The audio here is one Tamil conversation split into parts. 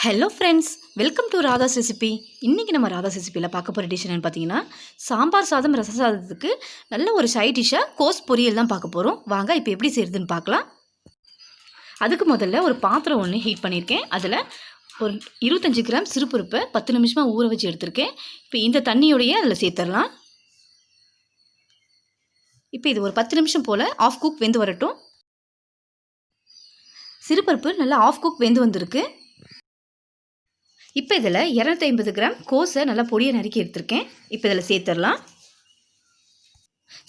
Hello friends, welcome to Radha's recipe. இன்றைக்கி நம்ம ராதாஸ் ரெசிபியில் பார்க்க போகிற டிஷ் என்னென்னு பார்த்தீங்கன்னா, சாம்பார் சாதம் ரசம் சாதத்துக்கு நல்ல ஒரு சைட் டிஷ்ஷாக கோஸ் பொரியல் தான் பார்க்க போகிறோம். வாங்க இப்போ எப்படி செய்கிறதுன்னு பார்க்கலாம். அதுக்கு முதல்ல ஒரு பாத்திரம் ஒன்று ஹீட் பண்ணியிருக்கேன். அதில் ஒரு 25 கிராம் சிறுபருப்பை 10 நிமிஷமாக ஊற வச்சு எடுத்திருக்கேன். இப்போ இந்த தண்ணியோடையே அதில் சேர்த்துடலாம். இப்போ இது ஒரு 10 நிமிஷம் போல் ஆஃப் குக் வெந்து வரட்டும். சிறுபருப்பு நல்லா ஆஃப் குக் வெந்து வந்திருக்கு. இப்போ இதில் 250 கிராம் கோஸை நல்லா பொடியை நறுக்கி எடுத்திருக்கேன். இப்போ இதில் சேர்த்துடலாம்.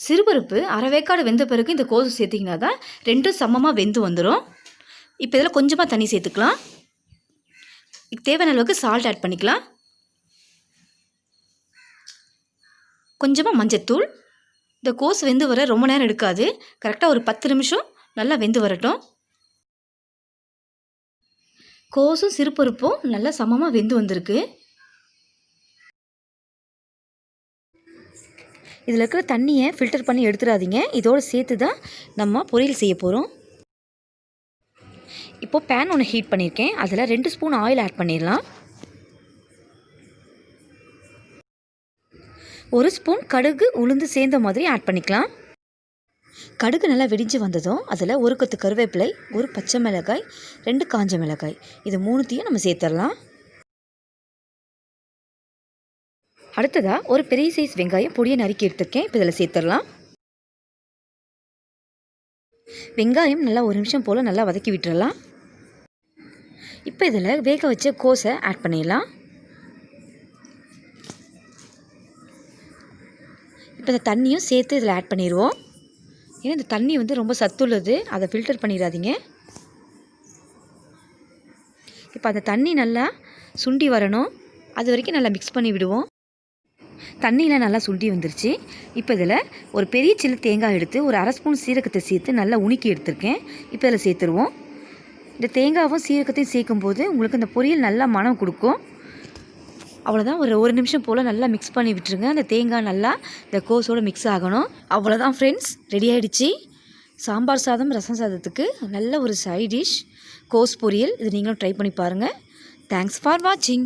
சிறுபருப்பு அரைவேக்காடு வெந்த பிறகு இந்த கோஸு சேர்த்திங்கன்னா தான் ரெண்டும் சமமாக வெந்து வந்துடும். இப்போ இதில் கொஞ்சமாக தண்ணி சேர்த்துக்கலாம். இதுக்கு தேவையான அளவுக்கு சால்ட் ஆட் பண்ணிக்கலாம். கொஞ்சமாக மஞ்சத்தூள். இந்த கோஸ் வெந்து வர ரொம்ப நேரம் எடுக்காது. கரெக்டாக ஒரு 10 நிமிஷம் நல்லா வெந்து வரட்டும். கோஸும் சிறுபருப்பும் நல்லா சமமாக வெந்து வந்திருக்கு. இதில் இருக்கிற தண்ணியை ஃபில்டர் பண்ணி எடுத்துடாதீங்க. இதோடு சேர்த்து தான் நம்ம பொரியல் செய்ய போகிறோம். இப்போது பேன் ஒன்று ஹீட் பண்ணியிருக்கேன். அதில் 2 ஸ்பூன் ஆயில் ஆட் பண்ணிடலாம். 1 ஸ்பூன் கடுகு உளுந்து சேர்ந்த மாதிரி ஆட் பண்ணிக்கலாம். கடுகு நல்லா வெடிஞ்சு வந்ததும் அதில் 1 கொத்து கருவேப்பிலை, 1 பச்சை மிளகாய், 2 காஞ்ச மிளகாய், இது 3த்தையும் நம்ம சேர்த்துடலாம். அடுத்ததாக ஒரு பெரிய சைஸ் வெங்காயம் பொடியை நறுக்கி எடுத்துருக்கேன். இப்போ இதில் சேர்த்துடலாம். வெங்காயம் நல்லா 1 நிமிஷம் போல் நல்லா வதக்கி விட்டுறலாம். இப்போ இதில் வேக வச்ச கோஸை ஆட் பண்ணிடலாம். இப்போ இந்த தண்ணியும் சேர்த்து இதில் ஆட் பண்ணிடுவோம். ஏன்னா இந்த தண்ணி ரொம்ப சத்துள்ளது, அதை ஃபில்டர் பண்ணிடாதீங்க. இப்போ அந்த தண்ணி நல்லா சுண்டி வரணும். அது வரைக்கும் நல்லா மிக்ஸ் பண்ணி விடுவோம். தண்ணியில் நல்லா சுண்டி வந்துருச்சு. இப்போ இதில் ஒரு பெரிய சில்லு தேங்காய் எடுத்து ஒரு 1/2 ஸ்பூன் சீரகத்தை சேர்த்து நல்லா உணுக்கி எடுத்திருக்கேன். இப்போ இதில் சேர்த்துருவோம். இந்த தேங்காவும் சீரகத்தையும் சேர்க்கும்போது உங்களுக்கு இந்த பொரியல் நல்லா மனம் கொடுக்கும். அவ்வளோதான். ஒரு 1 நிமிஷம் போல் நல்லா மிக்ஸ் பண்ணி விட்டுருங்க. அந்த தேங்காய் நல்லா இந்த கோஸோடு மிக்ஸ் ஆகணும். அவ்வளோதான் ஃப்ரெண்ட்ஸ், ரெடி ஆகிடுச்சு. சாம்பார் சாதம் ரசம் சாதத்துக்கு நல்ல ஒரு சைட் டிஷ் கோஸ் பொரியல். இது நீங்களும் ட்ரை பண்ணி பாருங்கள். தேங்க்ஸ் ஃபார் வாட்சிங்.